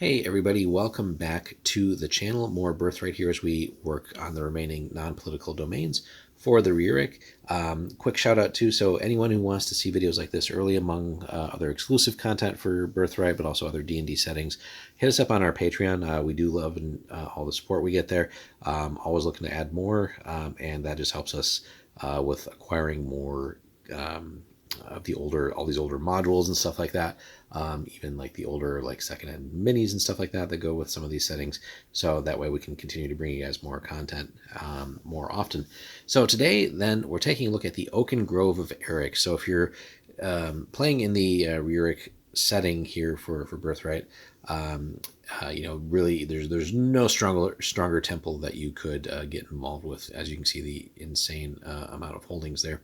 Hey everybody, welcome back to the channel. More Birthright here as we work on the remaining non-political domains for the Erik. Quick shout out too, so anyone who wants to see videos like this early among other exclusive content for Birthright, but also other D&D settings, hit us up on our Patreon. We do love all the support we get there. Always looking to add more, and that just helps us with acquiring more of all these older modules and stuff like that, even like the older like second-hand minis and stuff like that go with some of these settings, so that way we can continue to bring you guys more content more often. So today then we're taking a look at the Oaken Grove of Erik. So if you're playing in the Erik setting here for Birthright, really there's no stronger temple that you could get involved with. As you can see, the insane amount of holdings there.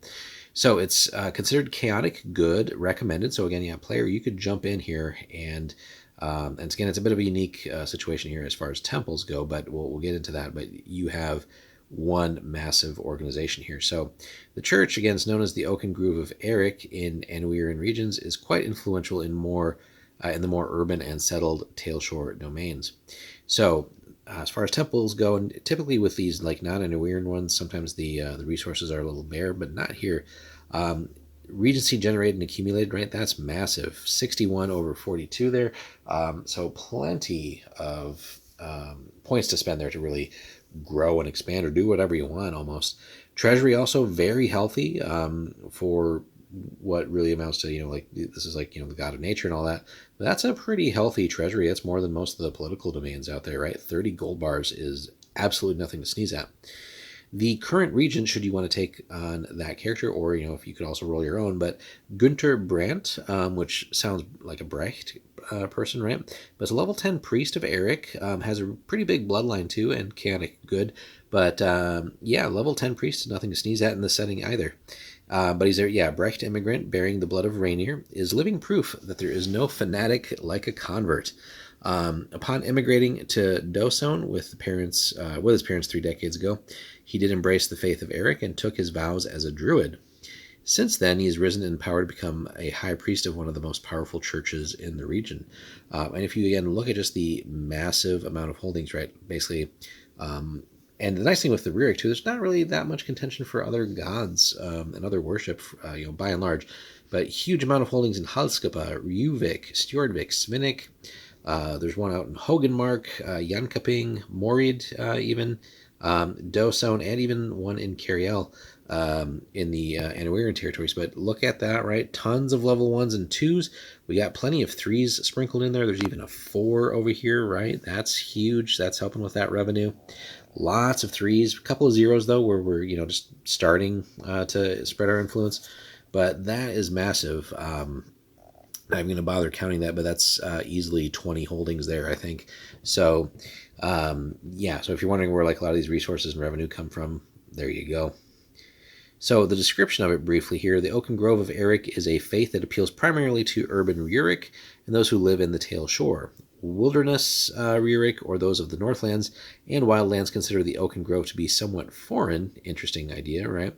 So it's considered chaotic good, recommended. So again, player, you could jump in here and again, it's a bit of a unique situation here as far as temples go, but we'll get into that. But you have one massive organization here. So the church, again, is known as the Oaken Grove of Erik in Anwiran regions, is quite influential in the more urban and settled Tailshore domains. So as far as temples go, and typically with these like non-Anwiran ones, sometimes the resources are a little bare, but not here. Regency generated and accumulated, right? That's massive. 61 over 42 there. So plenty of points to spend there to really grow and expand or do whatever you want almost. Treasury also very healthy for what really amounts to, like this is like, the god of nature and all that. But that's a pretty healthy treasury. That's more than most of the political domains out there, right? 30 gold bars is absolutely nothing to sneeze at. The current regent, should you want to take on that character, or if you could also roll your own, but Gunter Brandt, which sounds like a Brecht person, right? But it's a level 10 priest of Erik, has a pretty big bloodline too, and chaotic good. But level 10 priest is nothing to sneeze at in this setting either. But he's a Brecht immigrant bearing the blood of Rainier, is living proof that there is no fanatic like a convert. Upon immigrating to Dosone with his parents 3 decades ago, he did embrace the faith of Erik and took his vows as a druid. Since then, he's risen in power to become a high priest of one of the most powerful churches in the region. And if you again look at just the massive amount of holdings, right, basically, and the nice thing with the Erik too, there's not really that much contention for other gods and other worship, by and large, but huge amount of holdings in Halskapa, Ruvik, Stjordvik, Svinik. There's one out in Hogenmark, Jankoping, Morid, even Dosone, and even one in Cariel in the Anwiran territories. But look at that, right? Tons of level 1s and 2s. We got plenty of 3s sprinkled in there. There's even a 4 over here, right? That's huge. That's helping with that revenue. Lots of 3s, a couple of 0s though, where we're just starting to spread our influence. But that is massive. I'm not even going to bother counting that, but that's easily 20 holdings there, I think. So, so if you're wondering where like a lot of these resources and revenue come from, there you go. So the description of it briefly here, the Oaken Grove of Erik is a faith that appeals primarily to urban Erik and those who live in the Tailshore. Wilderness Erik, or those of the Northlands and Wildlands, consider the Oaken Grove to be somewhat foreign. Interesting idea, right?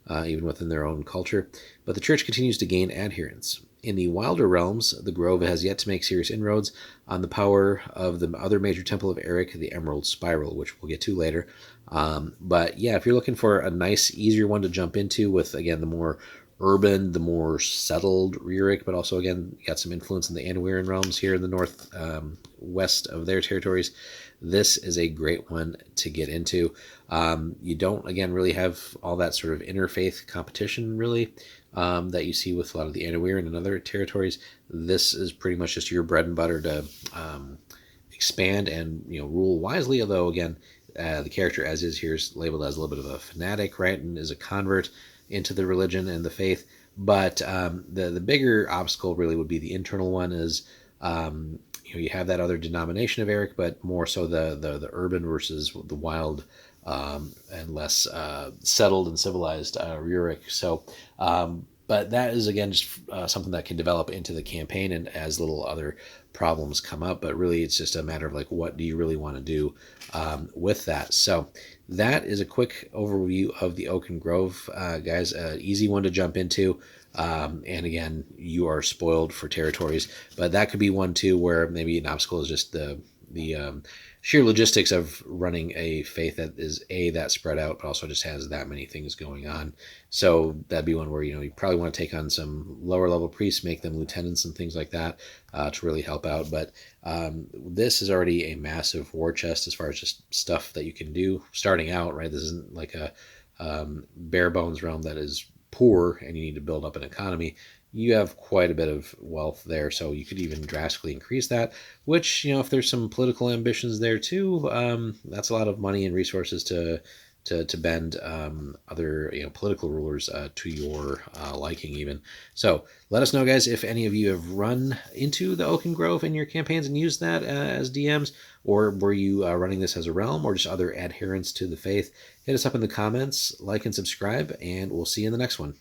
Even within their own culture. But the church continues to gain adherents. In the wilder realms, the Grove has yet to make serious inroads on the power of the other major temple of Erik, the Emerald Spiral, which we'll get to later. But if you're looking for a nice, easier one to jump into with, again, the more urban, the more settled Erik, but also, again, got some influence in the Anwiran realms here in the north west of their territories, this is a great one to get into. You don't, again, really have all that sort of interfaith competition, really, that you see with a lot of the Anwiran and other territories. This is pretty much just your bread and butter to expand and rule wisely, although, again, the character as is here is labeled as a little bit of a fanatic, right, and is a convert into the religion and the faith. But the bigger obstacle really would be the internal one is you have that other denomination of Erik, but more so the urban versus the wild and less settled and civilized Erik. So but that is, again, just something that can develop into the campaign and as little other problems come up. But really, it's just a matter of like, what do you really want to do with that? So that is a quick overview of the Oaken Grove, guys. Easy one to jump into. And again, you are spoiled for territories, but that could be one too where maybe an obstacle is just the sheer logistics of running a faith that is that spread out, but also just has that many things going on. So that'd be one where you probably want to take on some lower level priests, make them lieutenants and things like that to really help out. But this is already a massive war chest as far as just stuff that you can do starting out. Right, this isn't like a bare bones realm that is poor and you need to build up an economy. You have quite a bit of wealth there, so you could even drastically increase that. Which, if there's some political ambitions there too, that's a lot of money and resources to bend other political rulers to your liking even. So let us know, guys, if any of you have run into the Oaken Grove in your campaigns and used that as DMs, or were you running this as a realm, or just other adherents to the faith. Hit us up in the comments, like and subscribe, and we'll see you in the next one.